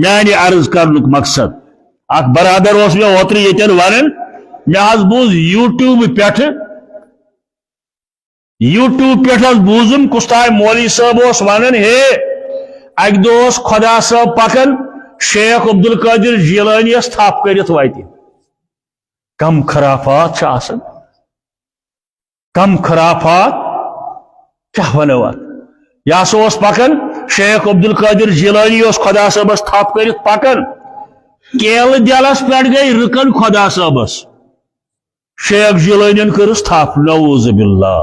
میانہ عرض کرنک مقصد اخ برادر اس میں اوتر یتن ونن مے بوز یوٹیوب پہ بوزم کس تائم مولوی صاحب ونن ہے اک دہ خدا صاحب پکن شیخ عبدالقادر جیلانی تھپ کرت وتہ کم خرافات آسان کم خرافات کیا ونو ات یہ سا پکن شیخ عبدالقادر جیلانی خدا صاحبس تھپ کرت پکن کیل دلس پہ گئی رکن خدا صاحبس شیخ جیلانی کرس تھپ نعوذ باللہ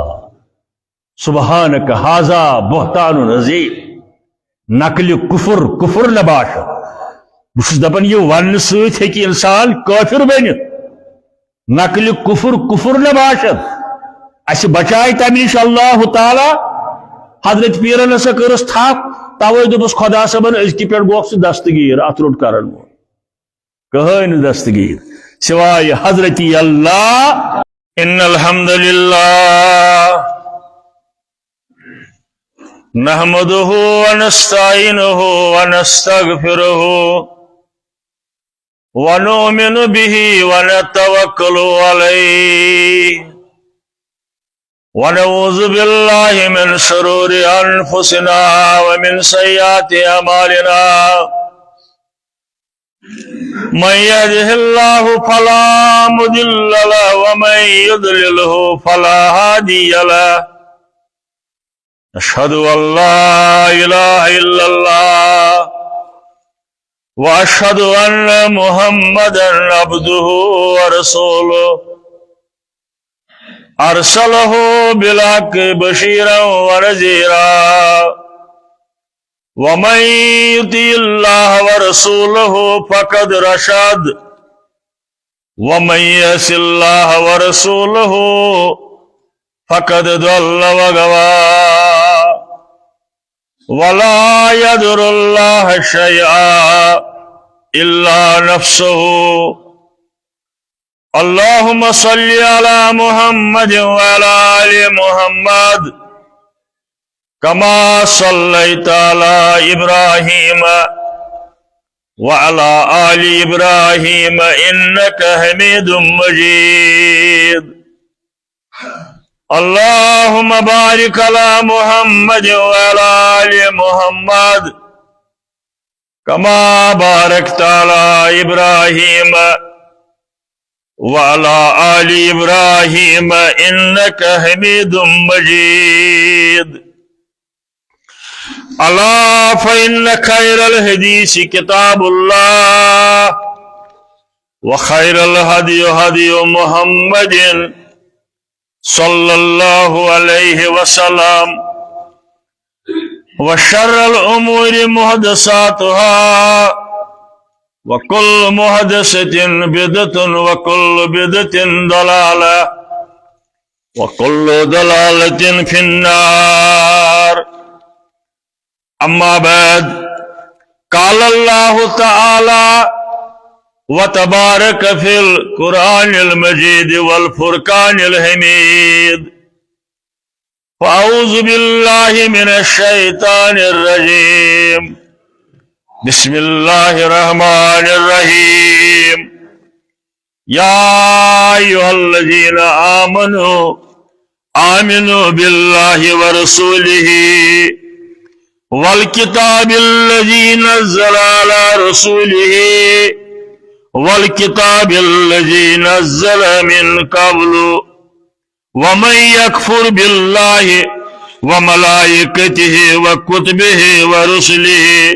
سبحانک ھذا بہتان عظیم نقل کفر نباش بس دپان یہ ون ست انسان کافر بنت نقل کفر نباشد اس بچائے تمہ نش اللہ تعالی حضرت پیرن ہسا کرس تھپ توے دس خدا صبن ازکہ پہ گوک سہ دستگیر ات روٹ کرن وول کہین دستگیر سوائے حضرت اللہ ان الحمد للہ نحمده ونستعینه ونستغفره ونؤمن به ونتوکل علیہ ونعوذ باللہ من شرور انفسنا ومن سیئات اعمالنا من يهده الله فلا مضل له ومن يضلله فلا هادي له أشهد أن لا إله إلا الله وأشهد أن محمدا عبده ورسوله أرسله بالحق بشيرا ونذيرا ومن يطع الله ورسوله فقد رشد ومن يعص الله ورسوله فقد ضل وغوى ولا يضر الله شيئا إلا نفسه اللهم صل على محمد وعلى آل محمد كما صليت على إبراهيم وعلى آل إبراهيم إنك حميد مجيد اللهم بارك على محمد وعلى آل محمد كما باركت على إبراهيم وعلى آل إبراهيم إنك حميد مجيد ألا فإن خير الحديث كتاب الله وخير الهدي هدي محمد صلى الله عليه وسلم وشر الأمور محدثاتها وكل محدثة بدعة وكل بدعة ضلالة وكل ضلالة في النار أما بعد قال الله تعالى وتبارك في القرآن المجيد والفرقان الحميد فأعوذ بالله من الشيطان الرجيم بسم الله الرحمن الرحيم يا أيها الذين آمنوا بالله ورسوله والكتاب الذي نزل على رسوله والكتاب الذي نزل من قبل ومن يكفر بالله وملائكته وكتبه ورسله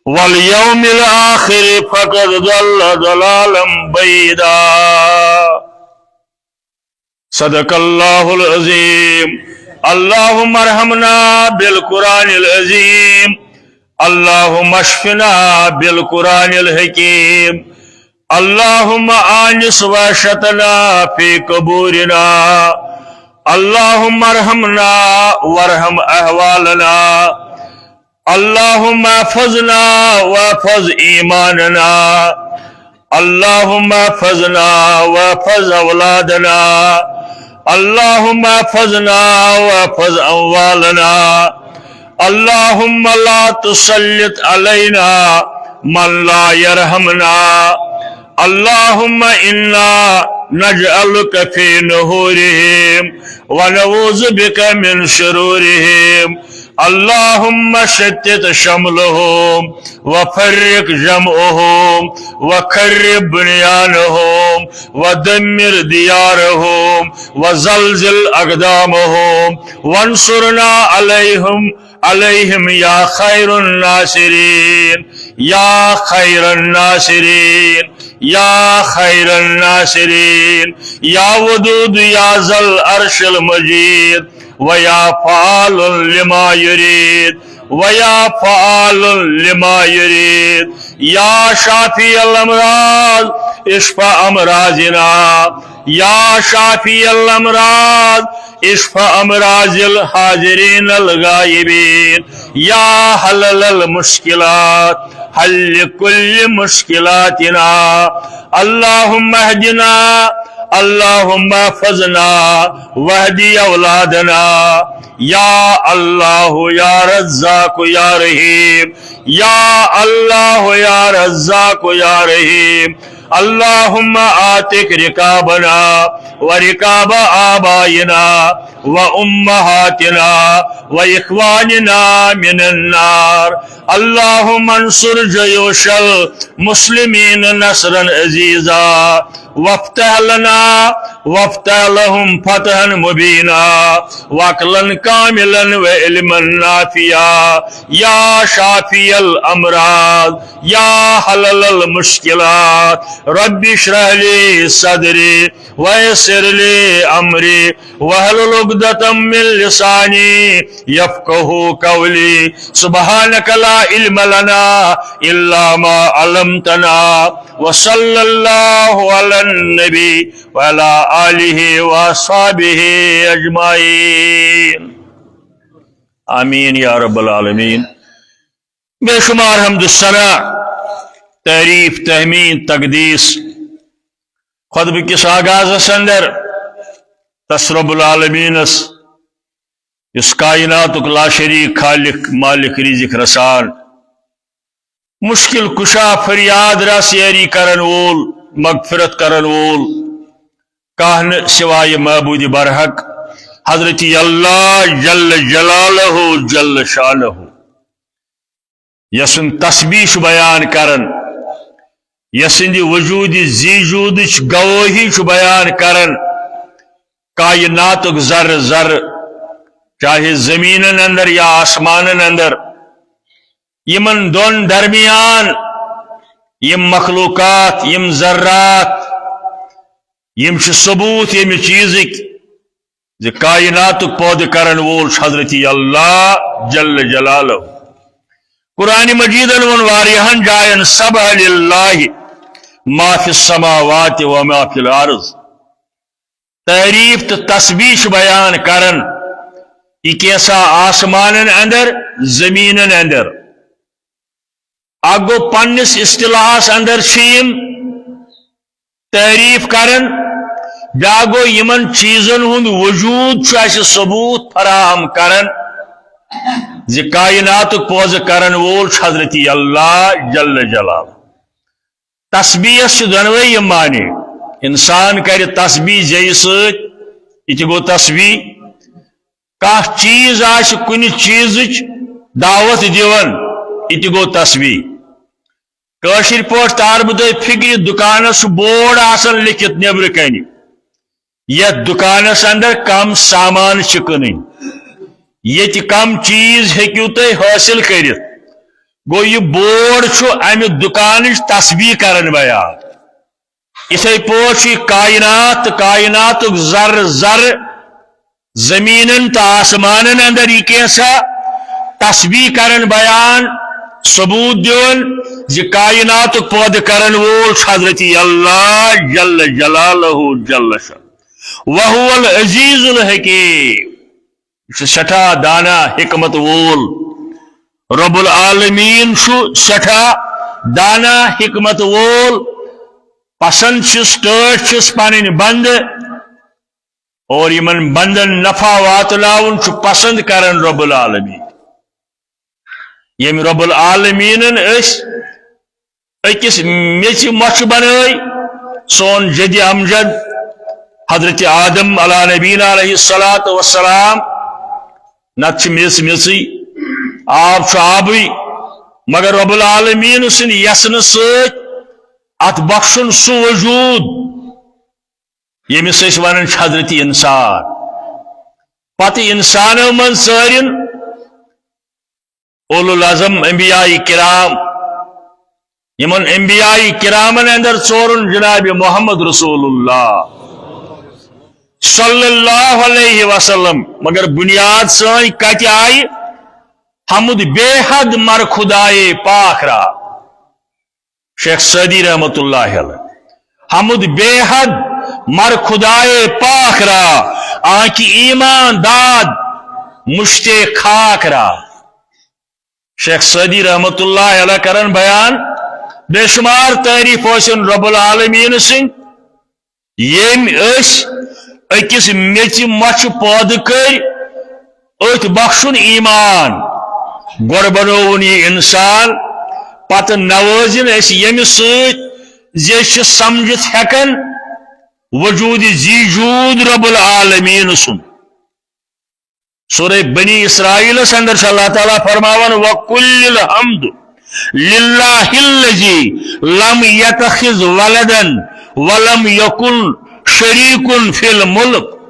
واليوم الآخر فقد ضل ضلالا بعيدا صدق الله العظيم اللهم ارحمنا بالقرآن العظيم اللهم اشفنا بالقرآن الحكيم اللهم آنس وحشتنا في قبورنا اللهم ارحمنا وارحم أهوالنا اللهم احفظنا واحفظ إيماننا اللهم احفظنا واحفظ أولادنا اللهم احفظنا واحفظ أموالنا اللهم لا تسلط علينا من لا يرحمنا اللهم إنا نجعلك في نهورهم ونعوذ بك من شرورهم اللهم شتت شملهم وفرق جمعهم وخرب بنيانهم ودمر ديارهم وزلزل أقدامهم وانصرنا عليهم يا خير الناصرين يا خير الناصرين يا خير الناصرين يا ودود يا ذا العرش المجيد ويا فعال لما يريد ويا فعال لما يريد يا شافي الأمراض اشفى أمراضنا يا شافي الأمراض اشفى أمراض الحاضرين الغائبين يا حلل المشكلات حل كل مشكلاتنا اللهم اهدنا اللهم احفظنا واهدي أولادنا يا الله يا رزاق يا رحيم يا الله يا رزاق يا رحيم اللهم آتك ركابنا وركاب آبائنا وأمهاتنا وإخواننا من النار اللهم انصر جيوش المسلمين نصرا عزيزا وافتح لنا وافتح لهم فتحا مبينا وعقلا كاملا وعلما نافعا يا شافي الأمراض يا حلل المشكلات رب اشرح لي صدري ويسر لي أمري واحلل عقدة من لساني يفقه قولي سبحانك لا علم لنا إلا ما علمتنا وصلى الله على النبي وعلى آله وصحبه أجمعين آمين يا رب العالمين بے شمار حمد الثناء تعریف تحمید تقدیس خطبہ کس آغاز اندر تس رب العالمین اس کائنات لا شریک خالق مالک رزق رسان مشکل کشا فریاد رس یاری کرن وول مغفرت کرن وول کہن سوائے معبود برحق حضرت اللہ جل جلالہ جل شانہ یسن تسبیح بیان کرن یسند وجود زیجود گواہی بیان کرن کائناتک ذر ذر چاہے زمینن اندر یا آسمانن اندر یمن دون درمیان یم مخلوقات یم ذرات یم ثبوت یم چیزک کائناتک پود کرن وول حضرت اللہ جل جلالہ قرآن مجید واریہن جائن سبح للہ ما فی السماوات و ما فی الارض تعریف تو تسبیح بیان کرن یہ کیسا آسمانن اندر زمینن اندر اگو پنس اصطلاحس اندر شیم تعریف کرن جاگو یمن چیزن ہند وجود چھ ثبوت فراہم کرن زی کائنات پوز کرن وول حضرت اللہ جل جلال تسبیح سے دنوی معنی انسان کر تسبیح جی ست یہ گو تسبیح کھانا چیز آس کن چیز دعوت دیون یہ گو تسبیح کاشر پاٹ تار بہ تھی فکر دکانس بورڈ آسان لکھت نیبر کن یت دکانس اندر کم سامان کن یہ کم چیز ہیکو تھی حاصل کرت گو یہ بورڈ امہ دکان تسبیح کرن بیان اتھے پاٹ کائنات کائنات ذر ذر زمینن تو آسمانن اندر یہ کیسا تسبیح کرن بیان ثبوت دیون زی کائنات پود کرن وول حضرت اللہ جل جلالہ جل شان وہو العزیز الحکیم سٹھا دانا حکمت وول رب العالمین سٹھا دانا حکمت وول پسند چھس ٹھٹ چھس پنن بند اور یمن بندن نفع واتلاون پسند کرن رب العالمین یم رب العالمین اس أكس ميچ مچ بناي سون جدي أمجد حضرت آدم على نبينا عليه الصلاة والسلام نتش ميسي آب شعبي مگر رب العالمين سن يسن سيت ات بخشن سو وجود يمس اس ونن حضرت انسان پتہ انسانو من سارن اولو العظم انبیاء کرام یمن انبیاء کرامن اندر ژورن جناب محمد رسول اللہ صلی اللہ علیہ وسلم مگر بنیاد سن کت آئی حمد بے حد مر خدائے پاک را شیخ سعدی رحمت اللہ علیہ حمد بے حد مر خدائے پاک را آنکی ایمان داد مشتے خاک را شیخ سعدی رحمت اللہ علیہ کرن بیان بے شمار تعریف حسن رب العالمین سن یم اس اکس میچ مچ پود کر ات بخشن ایمان گوڑ بنون یہ انسان پتہ نوازن اس یم سیت زیش سمجھت ہیکن وجود زی جود رب العالمین سن سورہ بنی اسرائیل اندر اللہ تعالیٰ فرماون وَقُلِّ الْحَمْدُ لِلَّهِ الَّذِي لَمْ يَتَخِذْ وَلَدًا وَلَمْ يَكُنْ شَرِيكٌ فِي الْمُلْكِ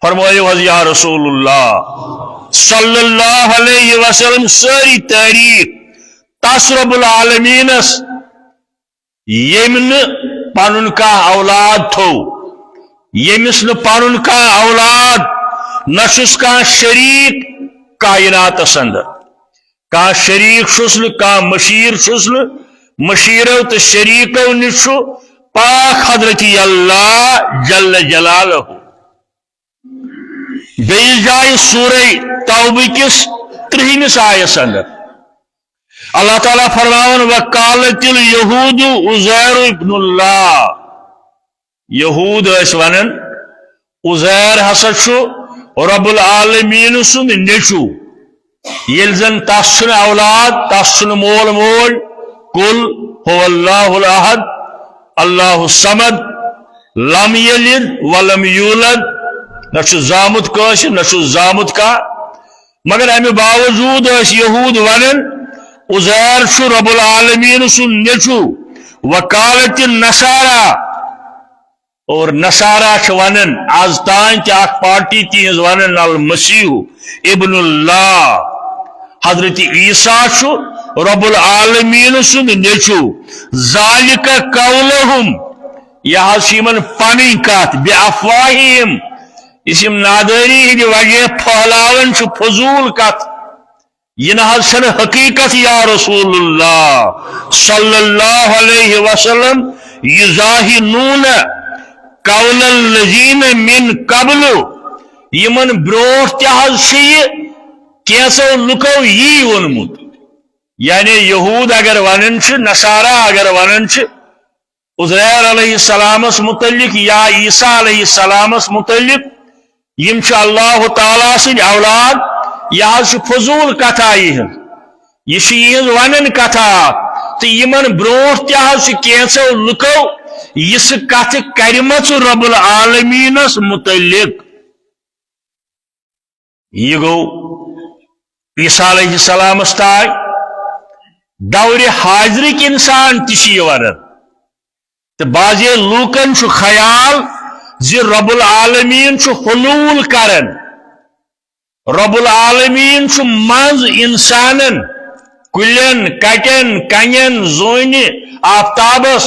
فرمائے وز یا رسول اللہ صلی اللہ علیہ وسلم ساری تعریف تس رب العالمین یمن پنن کا اولاد تھو یمس ن پنن کا اولاد نشس کا شریک کائنات اندر کا شریک شسل کا مشیر شسل مشیرو تو شریکو نشو پاک حضرت اللہ جل جلالہ بیس جائے سورہ توبہ کس 30 آیس اندر اللہ تعالیٰ فرماون وقالت اليہود عزیر ابن اللہ یہود اس ونن عزیر ہسا چھو رب العالمین سن نیچو یلزن تاسن اولاد تاسن مول مول قل هو اللہ الاحد اللہ الصمد لم یلد ولم یولد نشو زامت کاش نشو زامت کا مگر امی باوجود اس یہود ونن عزیر شو رب العالمین سن نیچو وقالت النصارى اور نصارہ چھ ونن آز تان اخ پارٹی تیز ونن المسیح ابن اللہ حضرت عیسیٰ چھ رب العالمین سن نیچو ذالک قولہم یہ سیمن پنی کات بے افواہیم اسم نادری ہی وجہ پھلاون چھ فضول کات یہ نہ سن حقیقت یا رسول اللہ صلی اللہ علیہ وسلم یظاہرون قول الذین من قبل یمن بروٹ تہ کیسو لکو یہ ونمت یعنی یہود اگر ونن نصارہ اگر ونن عزیر علیہ السلام متعلق یا عیسیٰ علیہ السلام متعلق یم اللہ تعالیٰ سن اولاد یہ فضول کتھا یہ ونن کتھا تو یمن بروٹ تہ کیسو لکو اس کت کرمت رب العالمینس متعلق یہ گو عیسیٰ علیہ السلام تائ دور حاضرک انسان تشی ورن تو بعض لوکن خیال زی رب العالمین حلول کرن رب العالمین مز انسانن کلین کٹن کنین زون آفتابس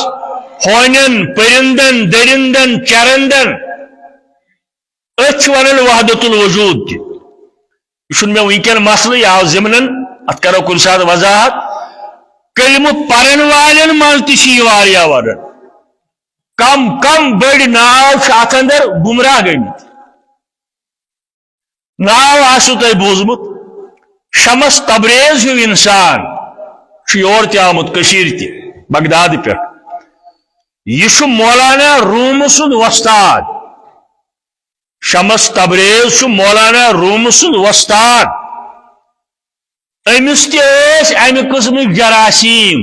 ہونن پرندن درندن چرندن اچھ ونن وحدت الوجود یہ میں ونکن مسئلہ یہ آو ضمن ات کرو کل سات وضاحت کلمہ پرن والن من تشی واریا ورن کم کم بڑی ناو ات اندر گمراہ گمت ناو آسو تہ بوزمت شمس تبریز ہو انسان یور تہ آمت کشیر تہ بغداد پہ یہ مولانا روم سند وستاد شمس تبریز مولانا روم سند وستاد امس تہ امہ قسم جراثیم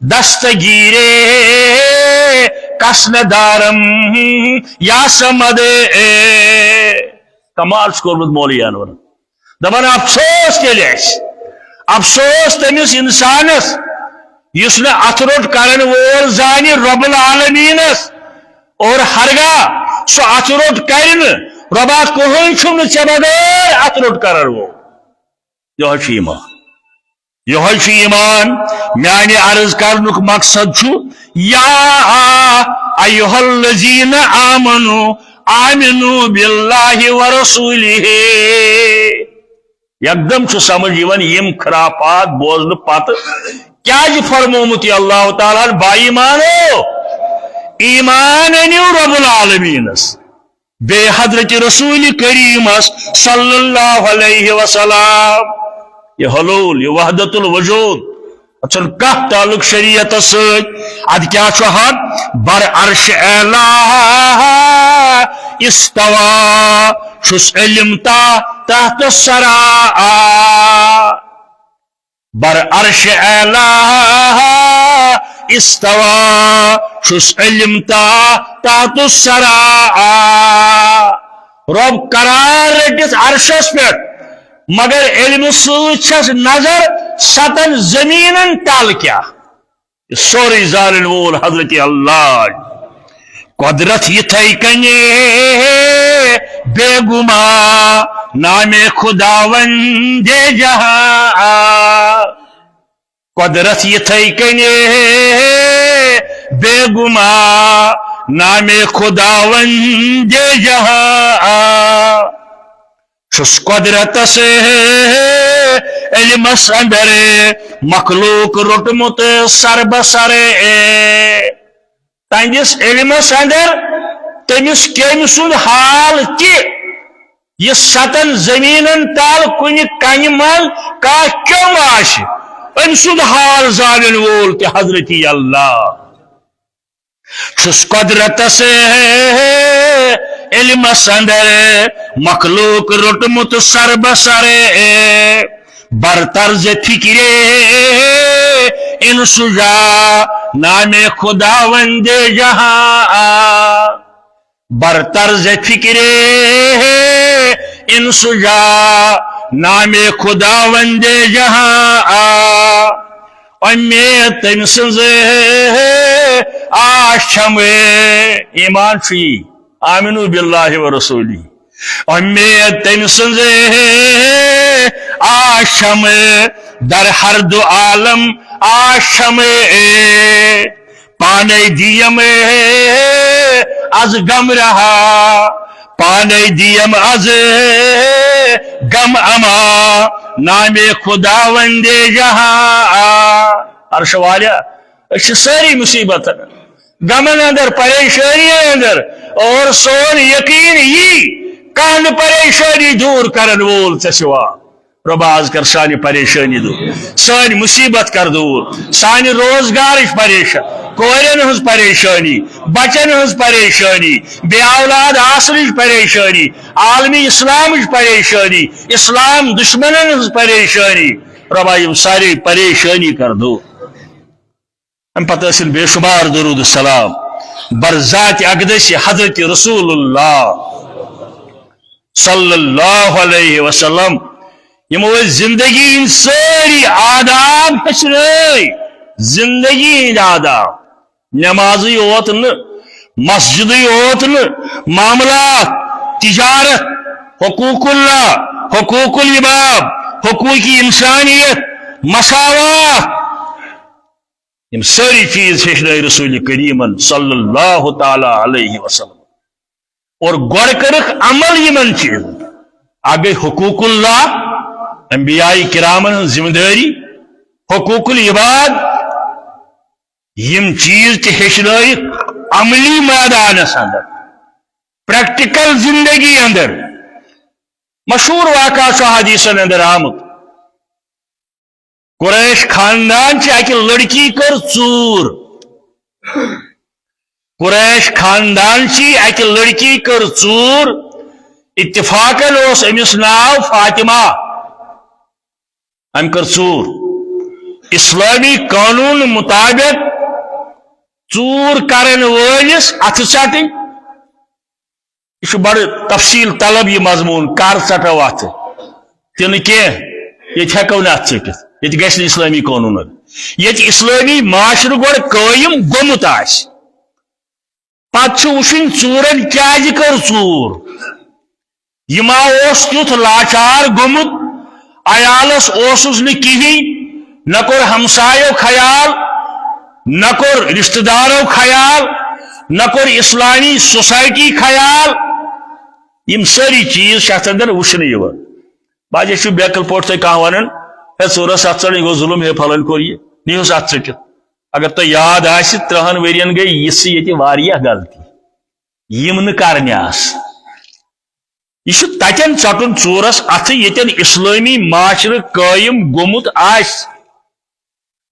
دستگیرے کسن دارم یا سمد کمال کورمت مولوی انور دپان افسوس تیل افسوس تمس انسانس یس نہ اتھ روٹ کرن وول زانہ رب العالمینس اور ہرگاہ سو اتھ روٹ کرن ربا کہن چھم ژے بغیر اتھ روٹ کرن وول یہ ایمان میانہ عرض کرنک مقصد چھو یا ایھا الذین آمنوا آمنوا باللہ ورسولہ یکدم سمجھ یم خرافات بوزن پتہ کیا فرمومت یہ اللہ تعالیٰ با ایمانو ایمان انیو رب العالمینس بے حضرت رسول کریمس صلی اللہ علیہ وسلم یہ حلول یہ وحدت الوجود اچھا کہ تعلق شریعت اد کیا حق بر عرش اعلی استوا چھس علم تحت السرا بر عرش اعلی استوا چھس علم تحت السرا رب قرار رٹس عرشس پہ مگر علم سچ نظر ستن زمین تل کیا سوری زالن وول حضرت اللہ قدرت یتھے کنے بے گما نام خداوند جہاں قدرت یتھے کنے بے گما نام خداوند جہاں چھس قدرت سے علمس اندر مخلوق رٹمت سر بسر تہندس علمس اندر تمس کم سند حال یہ ستن زمین تل کن کن من کم ام سند حال زانن وول تہ حضرت اللہ چھس قدرت سے علم اندر مخلوق رٹمت سر بسر بر طرز فکرے ان سجا نام خداوند جہاں بر طرز فکرے ان سجا نام خداوند جہاں امید تم سنز آشم ایمان چھی آمنوا باللہ ورسولہ امید تم سنز آشم در ہر دو عالم آشم پانے دیم از غم رہا پانے دیم از غم اما نام خداوند جہاں عرش والا ساری مصیبت غمن اندر پریشانی اندر اور سون یقین یہ کہن پریشانی دور کرن وول ژے سوا رب آز کر سانی پریشانی دور سانی مصیبت کر دور سانی روزگار پریشان کورین ہز پریشانی بچن ہز پریشانی بے اولاد آسن پریشانی عالمی اسلام پریشانی اسلام دشمنن ہز پریشانی رب یم ساری پریشانی کر دور ام پتہ بے شمار درود السلام بر ذات اقدس حضرت رسول اللہ صلی اللہ علیہ وسلم یمو زندگی ساری آداب ہچرے زندگی آداب نمازی ہوت ن مسجدی ہوت ن معاملات تجارت حقوق اللہ حقوق العباد حقوق انسانیت مساوات یم ساری چیز ہچنے رسول کریم صلی اللہ تعالی علیہ وسلم اور گوڑ کرک عمل یمن چیز آگے حقوق اللہ انبیاء کرامن ذمہ داری حقوق العباد یم چیز تے ہچنے عملی میدان اندر پریکٹیکل زندگی اندر مشہور واقعہ سو حدیثن اندر آمد قریش خاندان چی اکی لڑکی کر چور قریش خاندان چی اکی لڑکی کر چور اتفاقاً اس امس ناو فاطمہ ام کر چور اسلامی قانون مطابق ژور کرن وٲلِس اتھٕ ژٹٕنۍ یہ بڑ تفصیل طلب یہ مضمون کر ژٹو اتھٕ تہِ نہٕ کینٛہہ ییٚتہِ ہٮ۪کو نہٕ اتھٕ ژٔٹِتھ ییٚتہِ گژھِ نہٕ اسلٲمی قونوٗن ییٚتہِ اسلٲمی معاشرٕ گۄڈٕ قٲیِم گوٚمُت آسہِ پتہٕ چھُ وٕچھُن ژوٗرن کیٛازِ کٔر ژوٗر یہِ ما اوس تیُتھ لاچار گوٚمُت عیالس اوسُس نہٕ کِہیٖنۍ نہ کوٚر ہمسایو خیال نہ کوٚر رشتہٕ دارو خیال نہ کوٚر اسلامی سوسائٹی خیال یم سٲری چیٖز چھِ اتھ اندر وٕچھنہٕ یِوان بعضے چھُ بیکل پٲٹھۍ تۄہہِ کانٛہہ ونان ہے ژوٚرس اتھ ژٹ یہِ گوٚو ظُلم ہے پھلٲنۍ کوٚر یہِ نِہوس اتھ ژٔٹِتھ اگر تۄہہِ یاد آسہِ 30 ؤرین گٔے یِژھٕ ییٚتہِ واریاہ غلطی یِم نہٕ کرنہِ آسہٕ یہ تتن ژٹن ژوٗرس اتھٕ ییٚتٮ۪ن اسلٲمی معاشرٕ قٲیِم گوٚمُت آسہِ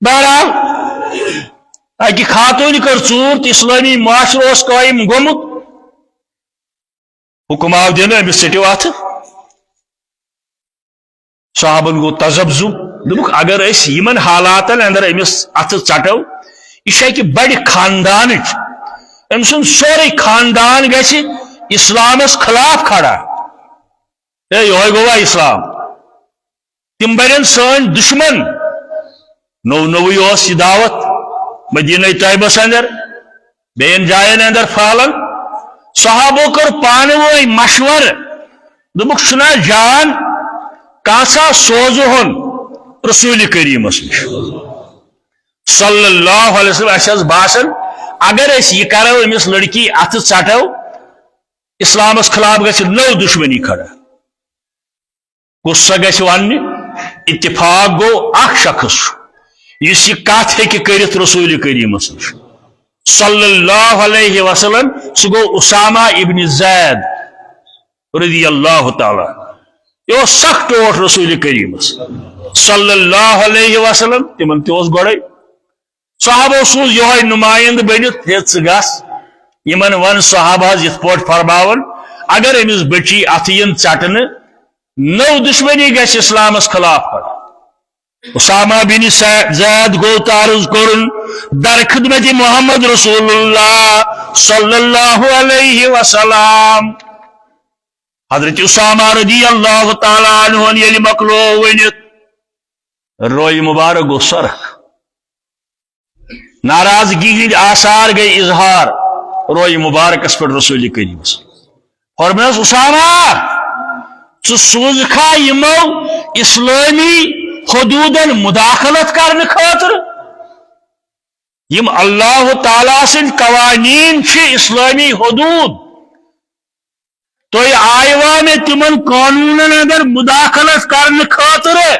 بہرحال اکہِ خاتوٗنہِ کٔر ژوٗر تہٕ اسلٲمی معاشرٕ اوس قٲیِم گوٚمُت حُکم آو دِنہٕ أمِس ژٔٹِو اتھٕ صحابن گوٚو تذبذب دوٚپُکھ اگر أسۍ یِمن حالاتن اندر أمِس اتھٕ ژٹو یہِ چھِ اکہِ بڑِ خاندانٕچ أمۍ سُنٛد سورُے خاندان گژھِ اسلامس خلاف کھڑا ہے یہوے گوٚوا اسلام تِم بنن سٲنۍ دُشمن نوٚو نوٚوٕے اوس یہِ دعوت مدینہ طیبس اندر بیٚین جاین اندر پھہلان صحابو کٔر پانہٕ ؤنۍ مشورٕ دوٚپُکھ چھُنا جان کانٛژھا سوزٕہون رسول کریٖمس نِش صلی اللہ علیہ وسلم اسہِ حظ باسان اگر أسۍ یہِ کرو أمِس لڑکی اتھٕ ژٹو اسلامس خلاف گژھِ نٔو دُشمنی کھڑا کُس سا گژھِ وننہِ اتفاق گوٚو اکھ شخص یُس یہِ کتھ ہیٚکہِ کٔرِتھ رسول کریٖمس نِش صلی اللہ علیہ وسلم سُہ گوٚو اسامہ ابن زید رضی اللہ تعالیٰ یہ اوس سخ ٹوٹھ رسول کریٖمس صلی اللہ علیہ وسلم تمن تہِ اوس گۄڈے صحابو سوٗز یہوے نُمایندٕ بٔنِتھ ہے ژٕ گژھ یمن ون صحابہ یِتھ پٲٹھۍ فرماون اگر أمِس بٔچی اتھٕ یِن ژٹنہٕ نٔو دُشمنی گژھِ اسلامس خلاف پڑا اسامہ بن زید گوٚو تعرض کرن در خدمت محمد رسول اللہ صلی اللہ علیہ وسلم حضرت اسامہ رضی اللہ تعالیٰ عنہ ییٚلہِ مۄکلو ؤنِتھ رویہِ مبارک گوٚو سرخ ناراضگی ہٕنٛدۍ آثار گٔے اظہار رویہِ مبارکس پٮ۪ٹھ رسول کریٖمس فرمایس اسامہ ژٕ سوٗزکھا یِمو اسلٲمی حدوٗدن مداخلت کرنہٕ خٲطرٕ یم اللہ تعالیٰ سٕنٛدۍ قوانیٖن چھِ اسلٲمی حدوٗد تُہۍ آیوا مےٚ تِمن قونوٗنن اندر مداخلت کرنہٕ خٲطرٕ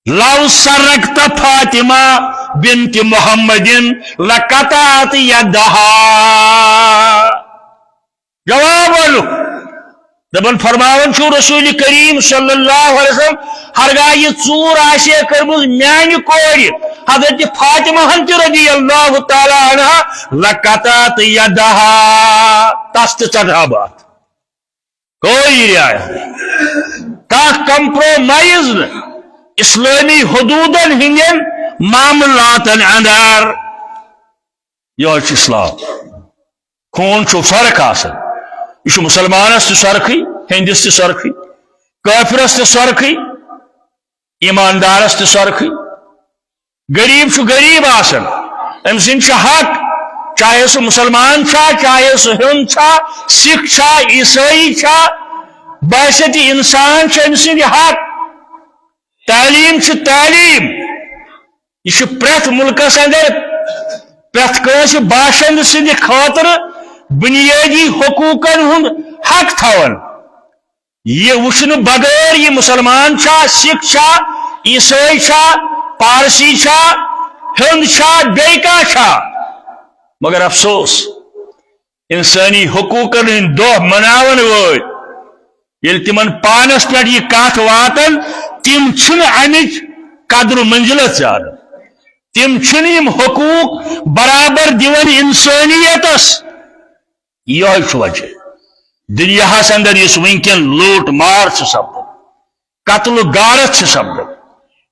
لو سرقت فاطمہ بنت محمدin لقطعت یدہا جواب ولُکھ دپن فرماون چھُ رسول کریم صلی اللہ علیہ وسلم ہرگاہ یہ ژوٗر آسہِ ہے کٔرمٕژ میانہِ کورِ حضرت فاطمہ ہن تہِ رضی اللہ تعالیٰ عنہا لقطعت یدہا تس تہِ ژٹہا بہٕ اتھ کوئی رعایت کانٛہہ کمپرومائز نہٕ اسلٲمی حدوٗدن ہٕنٛدٮ۪ن معاملاتن اندر یہوے چھُ اسلام خوٗن چھُ فرق آسان یہ مسلمانس تہِ سرخٕے ہندس تہِ سرخٕے کٲفرس تہِ سرخٕے ایماندارس تہِ سرخٕے غریب چھُ غریب آسان أمۍ سٕنٛدۍ چھِ حق چاہے سُہ مسلمان چھا چاہے سُہ ہیوٚن چھا سکھ چھا عیسٲیی چھا بحثیت انسان چھِ أمۍ سٕنٛدۍ حق تعلیٖم چھِ تعلیٖم یہ چھُ پرٛٮ۪تھ مُلکس اندر پرٛٮ۪تھ کٲنٛسہِ باشنٛدٕ سٕنٛدِ خٲطرٕ بنیٲدی حقوٗقن ہُنٛد حق تھاوان یہ وٕچھنہٕ بغٲر یہ مسلمان چھا سکھ چھا عیسٲیی چھا پارسی چھا ہیوٚنٛد چھا بیٚیہِ کانٛہہ چھا مگر افسوس انسٲنی حقوٗقن ہٕنٛدۍ دۄہ مناون وٲلۍ ییٚلہِ تِمن پانس پٮ۪ٹھ یہ کتھ واتان تِم چھِنہٕ امِچ قدر منزلت زانان تِم چھِنہٕ یِم حقوٗق برابر دِوان انسٲنیتس یہوے چھُ وجہ دُنیاہس اندر یُس وٕنکٮ۪ن لوٗٹ مار چھُ سپدان قتل و غارت چھِ سپدان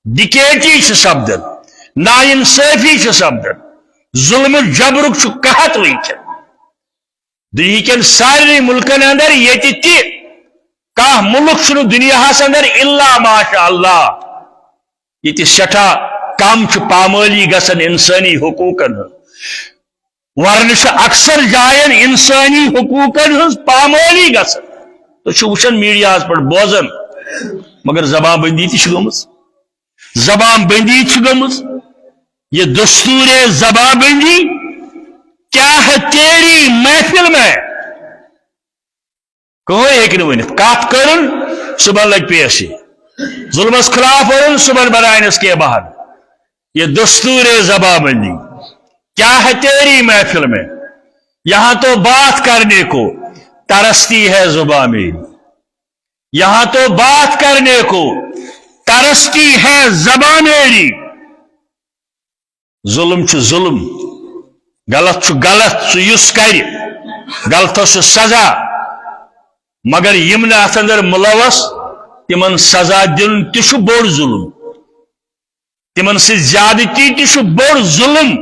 ڈکیٹی سپدن, نا انصافی سپدن, ظلم جبرک قحط ونکن دنیا سارے ملکن اندر یہ ملک دنیا اندر الا ماشاء اللہ یہ سٹھا کم پامالی گژھان انسانی حقوقن ورنہ اکثر جائن انسانی حقوقن ہز پامالی گژھان تو وچھان میڈیا پہ بوزان مگر زبان بندی گمز زبان بندی گمز یہ دستور زبان بندی کیا ہے تیری محفل میں کوئی ایک نہیں ونت کات کرن صبح لگ پیشی ظلمس خلاف ورن صبح برائنس کے باہر یہ دستور زبان بندی کیا ہے تیری محفل میں یہاں تو بات کرنے کو ترستی ہے زبان میری یہاں تو بات کرنے کو ترستی ہے زبان میری ظلم چھ ظلم غلط چھ غلط سہ کر غلطس سزا مگر یم ات اندر ملوث تمن سزا دن تہ بوڑ ظلم تمن سے زیادتی تہ بوڑ ظلم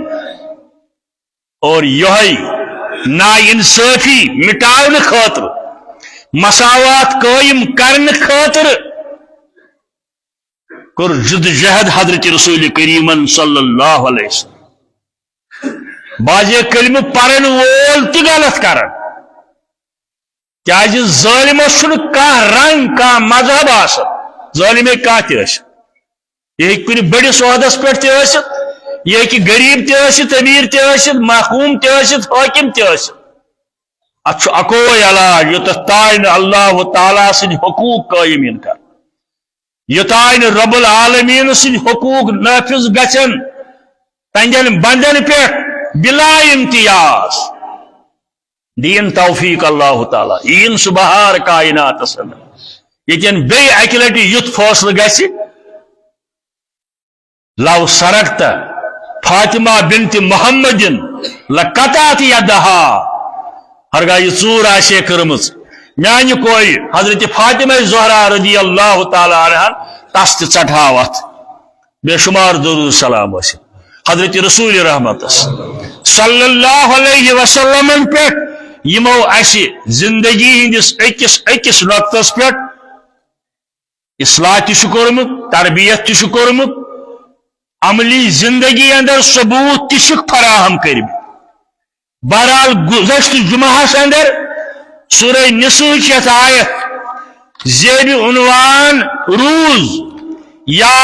اور یہ نا انصافی مٹاؤن خاطر مساوات قائم کرنے خاطر کر جد جہد حضرت رسول کریم صلی اللہ علیہ وسلم باجے کلم پرن وول تہ غلط کرن کیا ظالمس رنگ کا مذہب ظالم کھانا تہ یہ کن بڑس عہدس پہ یہ غریب تہ امیر تہ محکوم تہ حاکم تہ ات اکوے علاج یوت تائن اللہ تعالیٰ سند حقوق قائم کر یوتائن رب العالمین سند حقوق نافذ گژھن تہندین بندن پہ بلا امتیاز دین توفیق اللہ تعالیٰ این سبحار کائنات یتن بی اکہ لٹ یت فیصلہ گژھِ لو سرقت فاطمہ بنت محمد لقطعت یدہا ہرگاہ یہ ژور آسے کرمز میانہ کوئی حضرت فاطمہ زہرا رضی اللہ تعالی عنہ تس تہ ژٹہاو ات بے شمار درود سلام حضرت رسول رحمت صلی اللہ علیہ وسلم پہ یمو اسی زندگی ہندس اکس نقطس پہ اصلاح تہ کورمت تربیت تہ کورمت عملی زندگی اندر ثبوت تہ فراہم کرم بہرحال گزشتہ جمعہس اندر سورہ نساء یت آیت زیب عنوان روز یا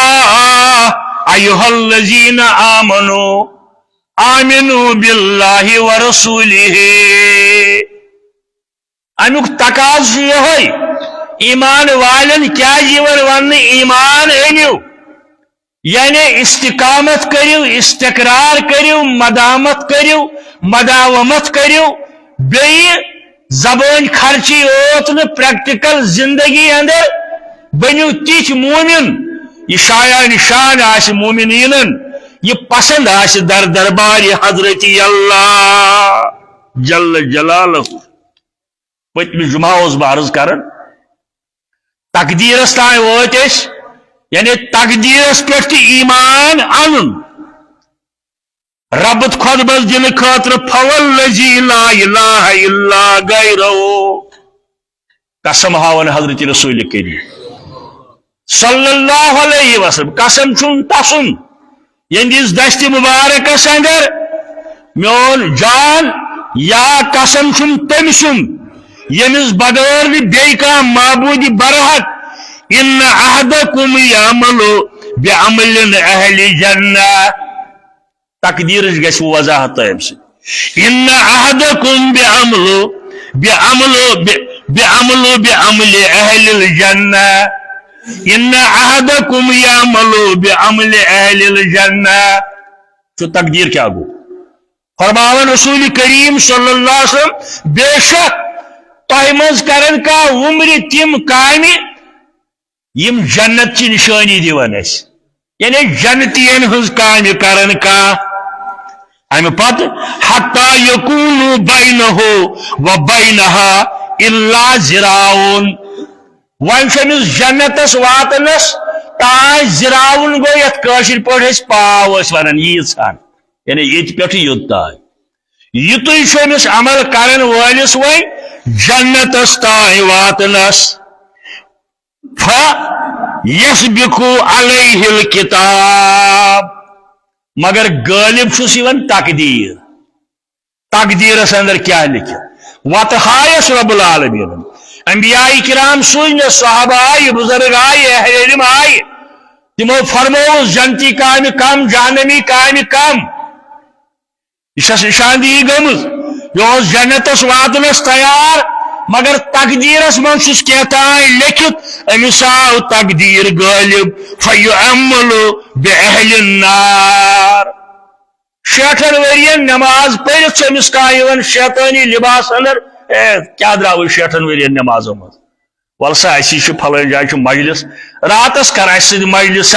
ایھا الذین آمنوا آمنوا باللہ ورسولہ امیک تقاض یہ ایمان والن کیا ون ایمان انیو یعنی استقامت کریو استقرار کریو مدامت کریو مداومت کریو بی زبان خرچی اوت پریکٹیکل زندگی اندر بنیو تیچ مومن یہ شایان شان آس مومنین یہ پسند آس در دربار حضرت اللہ جل جلالہ پتم جمعہ عرض کرن تقدیرس تائیں وات یعنی تقدیرس پہ ایمان ان ربت خطبس دن خاطر فوالذی لا الہ الا غیرہ قسم ہاون حضرت رسول کریم صلی اللہ علیہ وسلم قسم چون تسن یہندس دست مبارکس اندر میون جان یا قسم چون تم سن یمس بغیر بی کان معبود برحق ان احدکم یعمل بعمل اہل جنہ تقدیر گھس وضاحت تم سی ان احدکم بعمل اہل الجنہ ان احدکم یعمل بعمل اہل الجنہ تو تقدیر کیا گو فرماون رسول کریم صلی اللہ علیہ وسلم بے شک تہ مز کرن کا عمر تم کامہ یم جنت چی نشانی دیوان اس یعنی جنتین ہز کام کرن کا ام پت حتی یکون بینہ و بینہا الا ذراعون ون شمس جنتس واتنس تاج زراون گو یت کاشر پہ پاو ونان ییژان یعنی یہ پہ یوت تاج یتھ امس عمل کرن ولس وی جنتس تان واتنس فیسبق علیہ الکتاب مگر غالب چھس یوان تقدیر تقدیرس اندر کیا لکھت وت ہایس رب العالمین انبیاء کرام سوزن صحابہ آئی بزرگ آئی اہل علم آئی تمو فرمو جنتی کام کم جہنمی کام کم یہ نشاندہی گمز یہ جنتس واتنس تیار مگر تقدیرس من چھس کیتان لکھت امس آو تقدیر غالب فیعمل باہل النار 60 ورین نماز پڑھ امس کان شیطانی لباس اندر کیا درو 60 ورین نمازوں مز ول سا اسی پھلن جائے مجلس راتس کر اس مجلس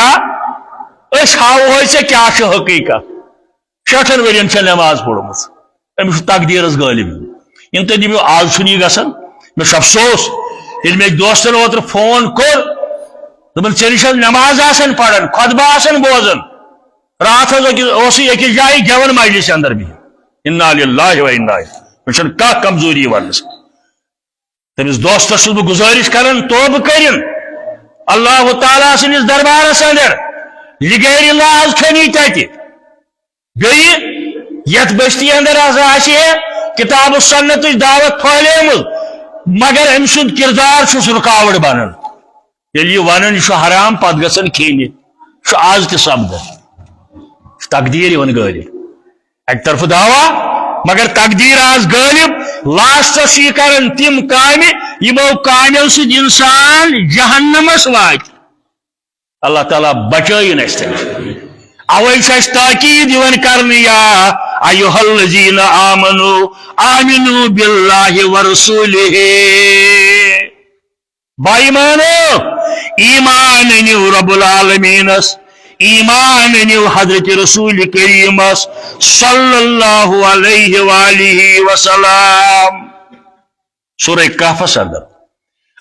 اس ہاو ژے کیا حقیقت 60 ورین نماز پڑھمت امس تقدیرس غالب ان تھی دم آز چھ یہ گھن مجھے افسوس یل مے دوستن اوتر فون کور دپن ژے نش نماز آسن پڑھن خطبہ آسن بوزن رات اس أکس جائے گیون مجلس اندر بھی انا للہ و انا الیہ کھانا کمزوری ونس تمس دوستس چھس بہ گزارش کران توبہ کرن اللہ تعالیٰ سندس دربارس اندر لغیر لاز کھنی تتہ بیٚیہِ یتھ بستی اندر آسہِ کتاب و سنت دعوت پھہلیمٕژ مگر أمۍ سُنٛد کردار چھُس رکاوٹ بنان ییٚلہِ یہِ ونان یہِ چھُ حرام پتہٕ گژھان کھیٚنہِ چھُ آز تہِ سپدان تقدیر یوان غالب ایک طرف دعویٰ مگر تقدیر آز غالب لاسٹس یہ کرن تم کام یمو کامو سۭتۍ انسان جہنمس وات اللہ تعالیٰ بچائن اس اوے چھ تاکید یوان کرن یا ایھا الذین آمنوا آمنوا باللہ ورسولہ بائیمانو ایمان انیو رب العالمینس ایمان انیو حضرت رسول کریم صلی اللہ علیہ وآلہ وسلم سورہ کہف اندر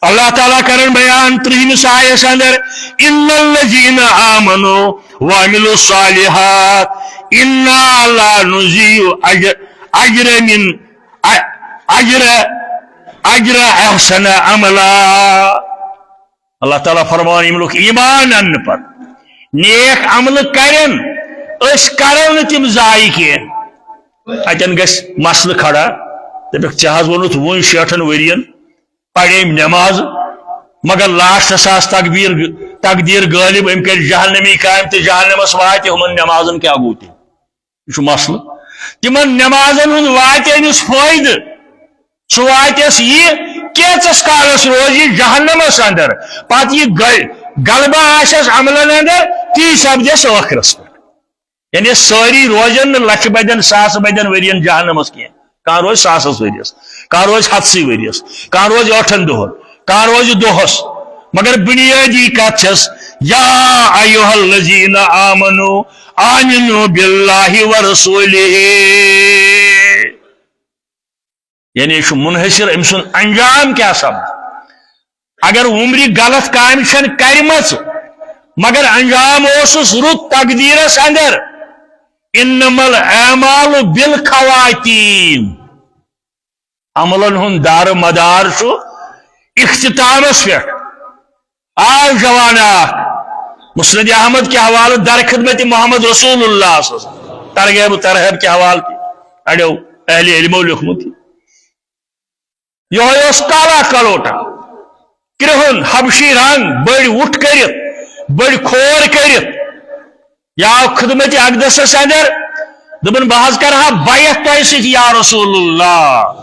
اللہ تعالیٰ کرن بیان 30 آیس اندر ان الذین آمنوا وعملوا الصالحات انا لا نضيع اجر احسن عملا اللہ تعالیٰ فرمان یم لوگ ایمان ان پر نیک عمل کرن اس کرو تم ضائع کی اتن گھس مسئلہ کھڑا دپک ژےٚ وونُتھ وُنۍ 60 ورین پڑھیم نماز مگر لاسٹس آس تقدیر غالب ام کر جہنمی کام تہ جہنمس وات ہمن نمازن کیا گو تہ یہ مسئلہ تمن نمازن ہند وات امس فائدہ سہ واتس یہ کیچس کالس روز یہ جہنمس اندر پتہ یہ غلبہ آسس عملن اندر تی سپدس ٲخرس پہ یعنی ساری روزن لچھ بدین ساس بدین ورین جہنمس کی کان روز 100 ورس کان روز 100 ورس کان روز 8 دہن کان روز دہس مگر بنیادی کت چھس یا ایھا الذین آمنوا آمنوا باللہ ورسولہ یعنی یہ منحصر ام سن انجام کیا سپد اگر عمری غلط کام چھن کرمژ مگر انجام اوسس رت تقدیرس اندر انما الاعمال بالخواتیم عملن ہند دار مدار اختتامس پہ آج جوانا مسند احمد کے حوالہ در خدمت محمد رسول اللہ صلی اللہ علیہ وسلم ترغیب و ترہیب کے حوالہ کی اڑو اہل علمو لکھمت یہ کالا کلوٹا کرہن حبشی رنگ بڑی وٹ کرت بڑی کھور کرت یا خدمت اقدس اندر دبن بہت کرہا بیعت تہ سۭتۍ یا رسول اللہ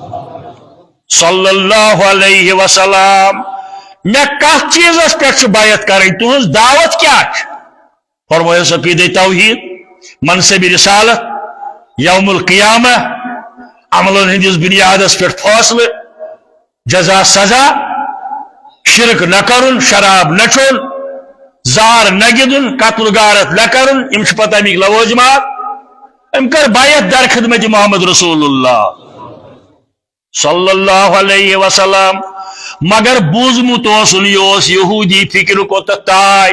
صلی اللہ علیہ وسلم میں کت چیزس پہ بیعت کریں تہذ دعوت کیا فرمایا عقیدہ توحید منصب رسالت یوم القیامہ عملن ہندس بنیادس پہ فاصلہ جزا سزا شرک نہ کرن شراب نہ چون زار نہ گدن قتل غارت نہ کرن ام پتہ امیک لوازمات ام کر بیعت در خدمت محمد رسول اللہ صلی اللہ علیہ وسلم مگر بوزمت یہودی فکر کو تائے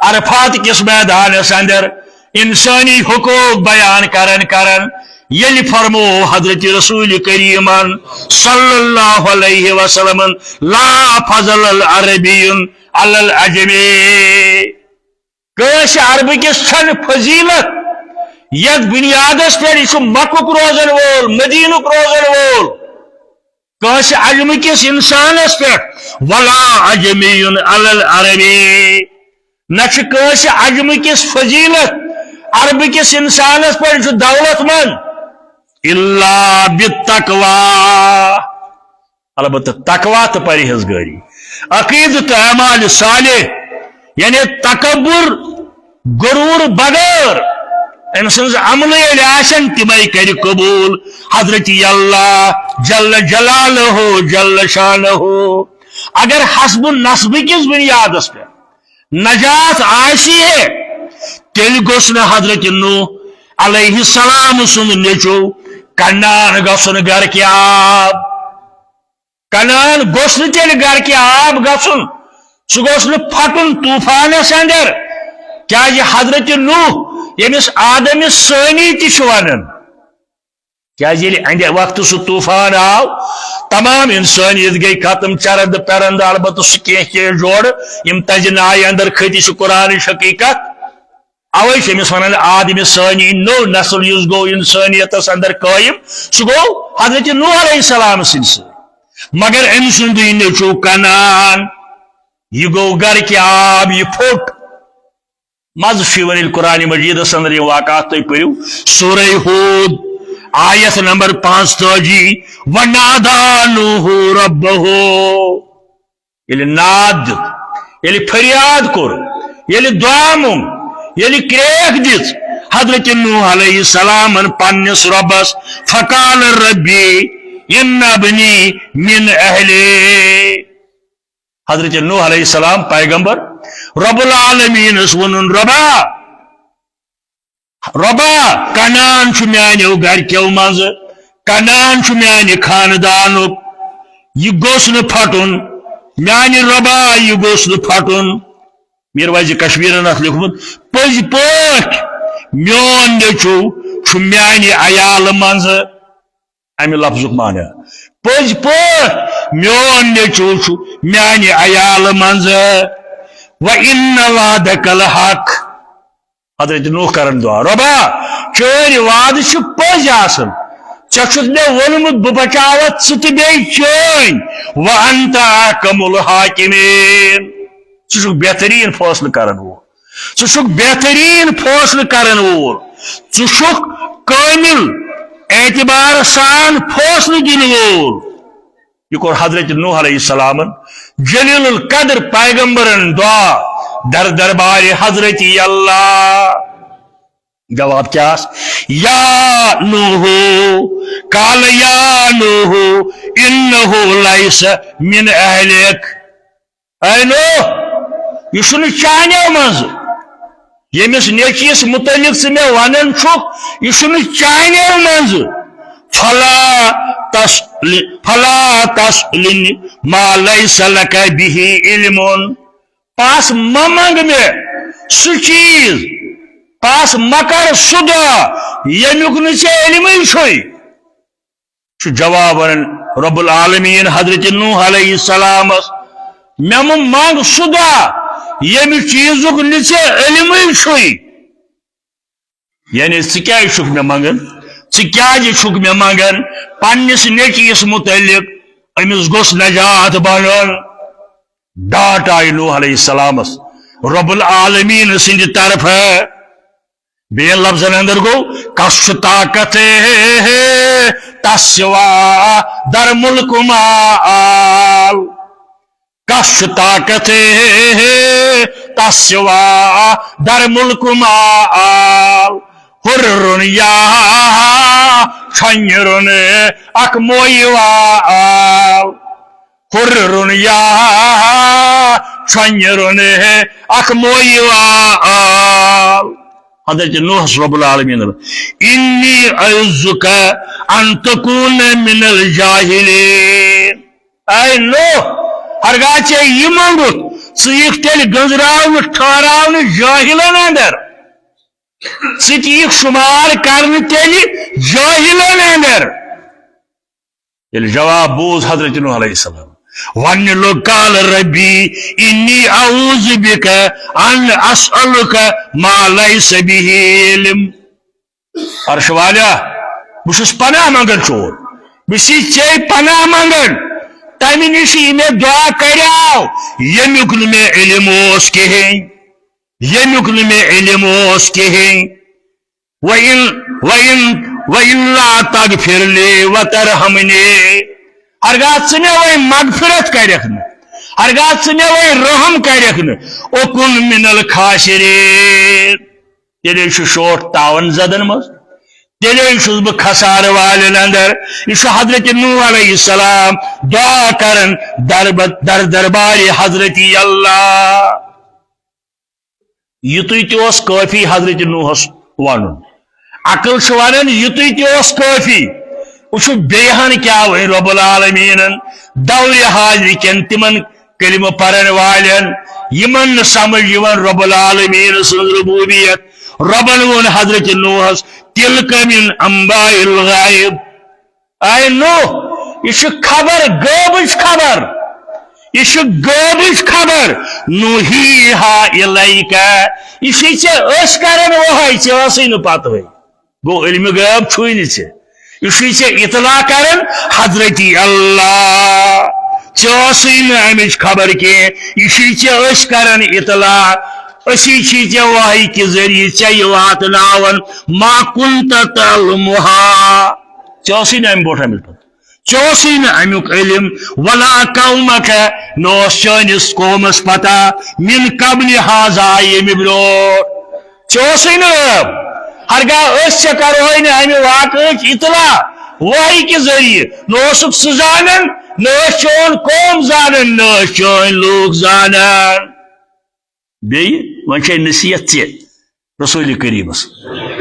عرفات کس میدانس اندر انسانی حقوق بیان کرن یل فرمو حضرت رسول کریم صلی اللہ علیہ وسلم لا فضل العربی علی العجمی کس عرب کس چھن فضیلت یت بنیادس پہ یہ مکک روزن وول مدینک روزن وول کس عجم کس انسانس پہ ولا عجمی علی العربی نچ کس عجم کس فضیلت عرب کس انسانس پہ دولت مند الا بالتقوی البتہ تقوی تو پرہیزگاری عقیدت اعمال صالح یعنی تکبر غرور بغیر ام سن عمل آسن تمے کر قبول حضرت اللہ جل جلالہ جل شانہ اگر حسب نصب کس بنیادس پہ نجات آسی ہے تیل گوس نہ حضرت نوح علیہ السلام سن نیچو کنان گسن گر کے آب کنان گوس تیل گر کے آب گسن سہ گوس پھٹن طوفانس اندر کیا یہ حضرت نوح یمس آدم ثانی تن کیا اند وقت سہ طوفان آو تمام انسانیت گئی ختم چرند پرند البتہ سہ کی جوڑ یم تجن آئی اندر کھتی سہ قرآن حقیقت اوے چمس ونان آدم ثانی نو نسل اس گو انسانیتس اندر قائم سہ گو حضرت نوح علیہ السلام سن مگر ام سند نیچو کنان یہ گو گر کے آب یہ پھٹ مزہ ون قرآن مجید اندر یہ واقعات تھی پریو سورہ ہود آیت نمبر 45 ونادا نوح ربہ یل ناد یل فریاد کور یل دعا مونگ یل کریک دس حضرت نوح علیہ السلام پنس ربس فقال ربی ان ابنی من اہلی حضرت نوح علیہ السلام پیغمبر رب العالمین اس ونن ربا کنان چھ میانیو گرکیو مز کنان چھ میانی خاندانک یہ گوس نہ پھٹن میانی ربا یہ گوس نہ پھٹن میر وزی کشمیرن ات لیکھمت پز پاٹ میون نیچو چھ میانی عیال مز امی لفظک معنی پز پاٹ میون نیچو چھ میانی عیال مز وَإِنَّ وَعْدَكَ لَحَقٌ حضرت نوح کرن دعا ربا چون وعد چھ پز آسن چھ مے ونمت بہ بچاوت ژٕ تہ بیٚیہِ چٲنۍ وَأَنْتَ أَحْكَمُ الْحَاكِمِينَ ژٕ چھُکھ بہترین فٲصلہٕ کرن وول ژٕ چھُکھ بہترین فٲصلہٕ کرن وول ژٕ چھُکھ کامل اعتبار سان فٲصلہٕ دِنہٕ وول یہ کور حضرت نوح علیہ السلام جلیل القدر پیغمبرن دعا در دربار حضرت اللہ جواب کیا یا نوح قال یا نوح انہو لیس من اہلک اے نوح یہ چھنہ چانیو مز یمس نیچیس متعلق سے میں ونن چھک یہ چھنہ چانیو مز فلا تسألنی ما لیس لک به علم پاس ممنگ میں سو چیز پاس مکر سدا یمیک نچے علمی چھوئی جواب رب العالمین حضرت نوح علیہ السلام میم مانگ سدا یمی چیزک نچے علمی چھوئی یعنی سکیا چھک میں منگن چھک میں منگن پنس نیچیس متعلق امس گوس نجات بنن ڈاٹ آئی نوح علیہ السلام رب العالمین سند طرف ہے بے لفظن اندر گو کس طاقت تسوا در ملک مال کس طاقت تسوا در ملک مال ہرن یا چھنرن اک موئی وال ہرن یا چھنرن اک موئی وال حضرت نوح رب العالمین انی اعوذک ان تکون من الجاہلین اے نوح ہرگاہ چے یہ مانگت ثیک تیل گنزراؤن ٹھہراؤن جاہلن اندر ثیک شمار کرن تیل جاہلن اندر یل جواب بوز حضرت نوح علیہ السلام ون لوگ قال ربی انی اعوذ بک ان اسألک ما لیس به علم عرش والا بس پناہ منگن چور بس چے پناہ منگن تمہ نش میں دعا کریو یمیک میں علم اوس کہین یمیک میں علم اوس کہین وَإِن لَا تَغْفِرْ لِي وَتَرْحَمْنِي ہرگاہ ژٕ مےٚ وۄنۍ مغفرت کَرٮ۪کھ نہٕ ہرگاہ ژٕ مےٚ وۄنۍ رحم کَرٮ۪کھ نہٕ اُکُن مِنَ الْخَاسِرِیٖن تیٚلے چھُ شوٹ تاون زدن منٛز تیٚلے چھُس بہٕ خسارٕ والٮ۪ن اندر یہِ چھُ حضرت نوح علیہ السلام دعا کرن در دربارِ حضرت اللہ یُتُے تہِ اوس کٲفی حضرت نوحس ونُن عقل ونان یُتُے تہِ اوس کٲفی وچھو بیہن کیا وی رب العالمین دور حاضر کن تمن کلمہ پرن والن یمن سمجھ یون رب العالمین سن ربوبیت ربن ون حضرت نوحس تلک من انباء الغائب اے نوح یہ خبر غیبچ خبر یہ غیبچ خبر نوحیہا الیکا یہ ژے کرن وہے ژے نا پتہ گو علم غیب چھوئی نہ یہ اطلاع کرن حضرت اللہ ژے نا امچ خبر کی یہ کرن اطلاع اسی ژے وحی کے ذریعے ژے واتناون ما کنت تعلمها ژے نا ام بوٹ امچ پتہ ژے نا امیک علم ولا قومک نوس چانس قومس پتہ من قبل هذا یم بروٹ ژے نا ہرگاہ کرو نا امہ واقعچ اطلاع وحی کے ذریعے نوسک سہ زانن نہ چون قوم زانن نہ چون لوگ زانن وی نصیحت ے رسول کریمس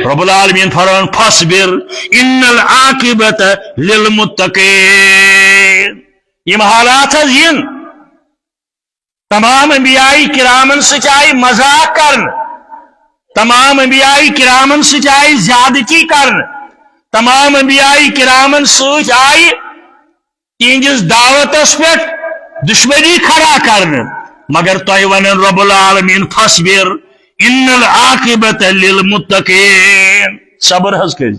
رب العالمین فرمان فاصبر ان العاقبت للمتقین یم حالات ین تمام انبیاء کرامن سچائی مذاق کرن تمام انبیاء کرامن سچ آئی زیادتی کرن تمام انبیاء کرامن سچ آئی تہندس دعوتس پہ دشمنی کھڑا کرن مگر تہ ونن رب العالمین فاصبر ان العاقبت للمتقین صبر حض کر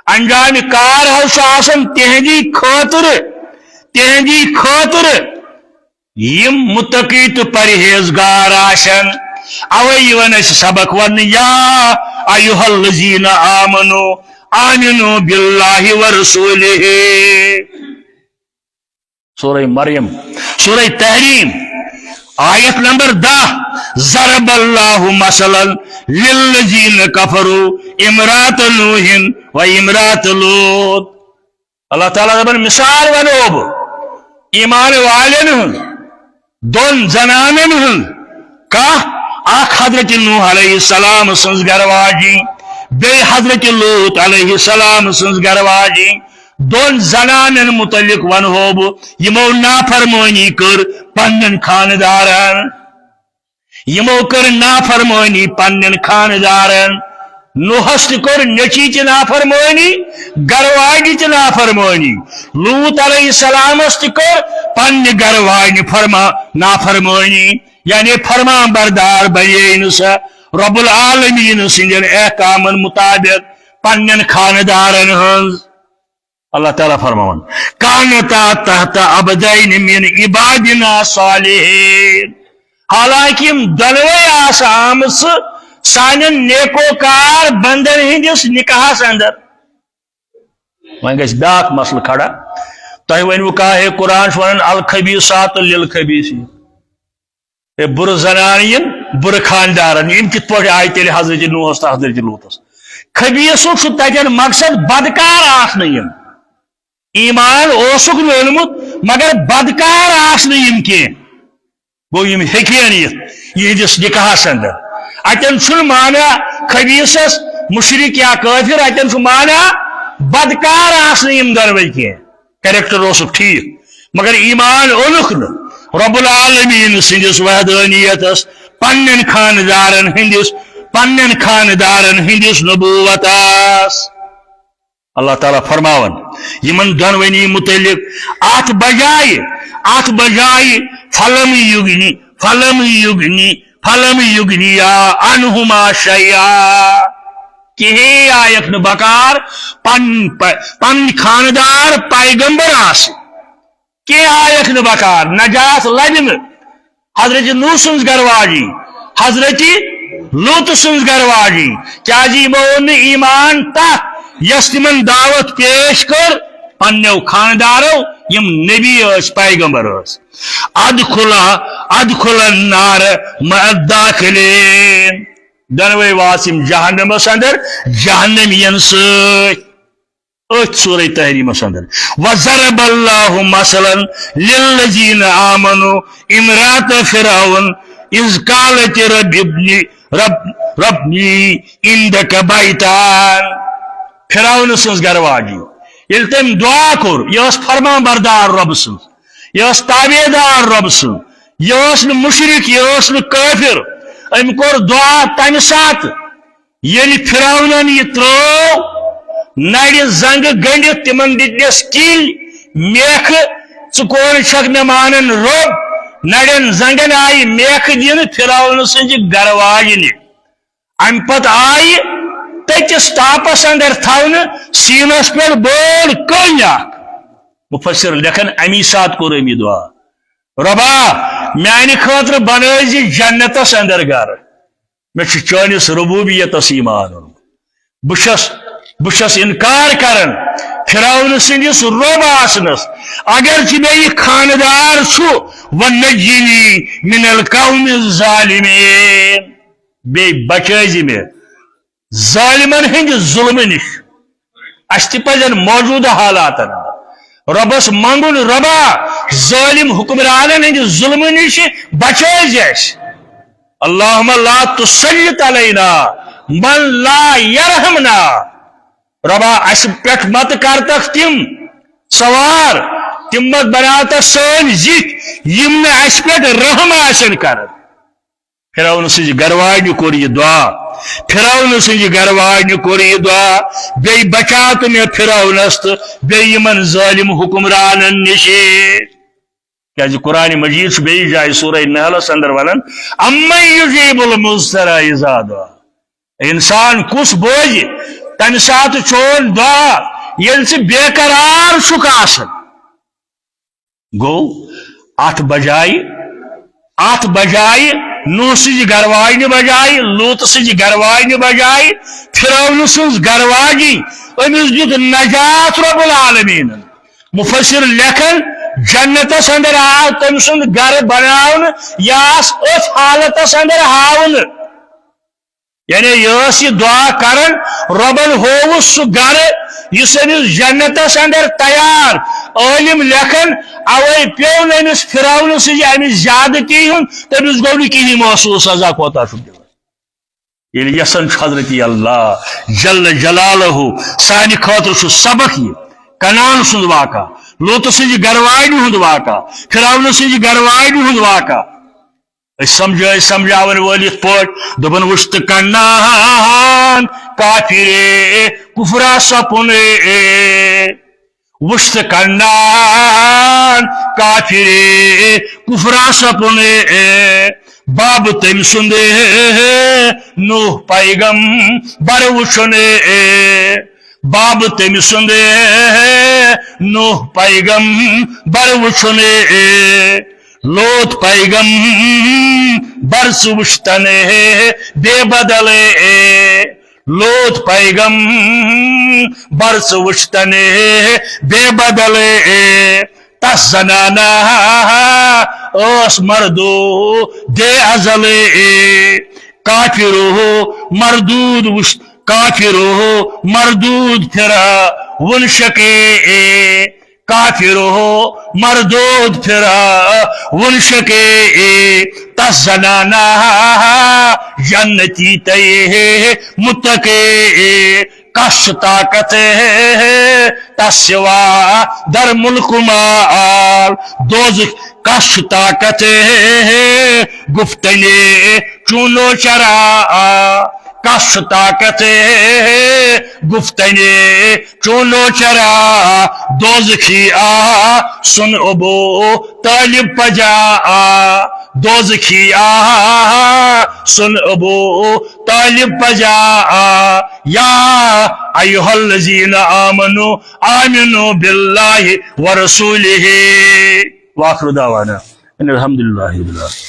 انجام کار حض آسن تہندی خاطر یم متقی تو پرہیزگار آسن اوی ون سبق ون یا ایها الذین آمنوا آمنوا باللہ ورسولہ سورہ مریم سورہ تحریم آیت نمبر 10 ضرب اللہ مثلا للذین کفروا امرات نوح و امرات لوط اللہ تعالیٰ دبن مثال ونوب ایمان والن دون زنانن ہند اخ حضرت نوح علیہ السلام سنز گرواجی بے حضرت لوط علیہ السلام سنز گرواجی دون زنانن متعلق ونہوب یمو نافرمانی کر پنن خاندارن یمو کر نافرمانی پنن خاندارن نوحس کر نچی چ نافرمانی گرواجی چ نافرمانی لوط علیہ السلام کر پن گرواجی نافرمانی یعنی فرمان بردار بنے سا رب العالمین سندین احکامن مطابق پنن خاندارن ہنز اللہ تعالیٰ فرمان کانتا تحت عبدین من عبادنا صالحین حالانکہ دنوے آسامس سانن نیکوکار بندن ہندس نکاح اندر وہیں گیس بیاک مسئلہ کھڑا تہ ونو کہ قرآن ونان الخبیثات للخبیثین بر زنان بر خاندارن یم کت پہ آئی تیل حضرت نوحس تو حضرت لوطس خبیثک تتین مقصد بدکار آسن ایمان اوسک لونمت مگر بدکار آسن یم کی گو یم ہیکین یہندس نکاحس اندر اتن چھ مانا خبیثس مشرک یا کافر اتن چھ مانا بدکار آسن یم دروی کی کریکٹر اوسک ٹھیک مگر ایمان اونک رب العالمین سندس وحدانیتس پنن خاندارن ہندس نبوتس اللہ تعالیٰ فرماون یمن دونونی متعلق ات بجائے فلم یغنیا عنہما شیئا کہیں آیت نہ بکار پن خاندار پیغمبر آس کہ آیت نہ بکار نجات لبن حضرت نوح سنز گرواجی حضرت لوط سنز گرواجی کیا جی مون ایمان تک یس تمن دعوت پیش کر پنو خاندارو یم نبی اس پیغمبر اس ادخل النار مع الداخلین دنوی واسم جہنمس اندر جہنمین سورہ تحریم اندر وضرب اللہ مثلا للذین آمنوا امرات فرعون اذ قالت ربنی عندک بیتان فرعون سنز گرواجی یل تم دعا کور یہ فرمان بردار رب سن یہ تابعدار رب سن یہ مشرک یہ کافر ام کور دعا تمہ سات یل فرعونن یہ ترو نڑ زنگ گنڈت تمن دتنس کل میخ ثکون چھک مے مانن رب نڑین زنگن آئی میخ دین فرعون سنج گرواجنہ ام پت آئی تتس تاپس اندر تھون سینس پہ بوڑ کن مفسر لکھن امی سات کور امی دعا ربا میانہ خاطر بنائے جنتس اندر گھر میں چانس ربوبیتس ایمان بشس انکار کرن فرعون سندس رب آسنس اگر مے یہ خاندار ونجنی من القوم الظالمین بے بچائے میں ظالمن ہند ظلم نش اس پزن موجودہ حالات ربس منگن ربا ظالم حکمرانن ہند ظلم نش بچائے اللہم لا تسلط علینا من لا یرحمنا ربا اس پٹ مت کرتک تم سوار تم مت بناتا سن زت یم نے اس پٹ رحم آسن کر فرعون سنج گرواج کور یہ دعا فرعون سنج گرواج کور یہ دعا بی بچات میں فرعونس تو بی من ظالم حکمرانن نش کیا قرآن مجید بی جائے سورہ نحل اندر ونن امن یجیب المضطر اذا دعا انسان کس بوجھ تمہ سات چون دعا یل سے بے قرار چھ آسان گو ات بجائے نوح سنج گرواج بجائے لوط سنج گرواج بجائے فرعون سنز گرواجی امس دیت نجات رب العالمین مفسر لکھن جنتس اندر آو تم سند گر بناون یا اس حالتس اندر ہاون یعنی یہ دعا کرن ربن ہوس سہ گر اس امس جنتس اندر تیار عالم لکھن اوے پیو امس فرعون سنج امس زیادتی ہن تمس گو نہ کہین محسوس سزا کوتا یل یسن حضرت اللہ جل جلالہ سانہ خاطر سبق یہ کنان سند واقع لوط سنج گرواج ہند واقع فرعون سنج گرواج ہند واقع سمجھاون ول پٹ دپن وشت کنان کافر کفرا سپن وشت کنان کافر کفرا سپن باب تم سند نوح پیغم بر وچن باب تم سند نوح پیغم بر وچن لوط پیغم بر سوشتن بے بدل لوط پیغم بر سوشتن بے بدل تس زنانا اس مردو دے ازل کافرو مردود وشت کافرو مردود پھرا ونشکے کافرو مردود پھرا ونشکے تس زنانا جنتی تے متقے کش طاقت تسوا در ملک مال دوزخ کش طاقت گفتنی چونو چرا کش طاقت گفتنی چونو چرا دوزخی سن ابو طالب پجا دوزخی سن ابو طالب پجا یا ایها الذین آمنوا آمنوا باللہ ورسولہ واخر دعوانا ان الحمد للہ رب العالمین.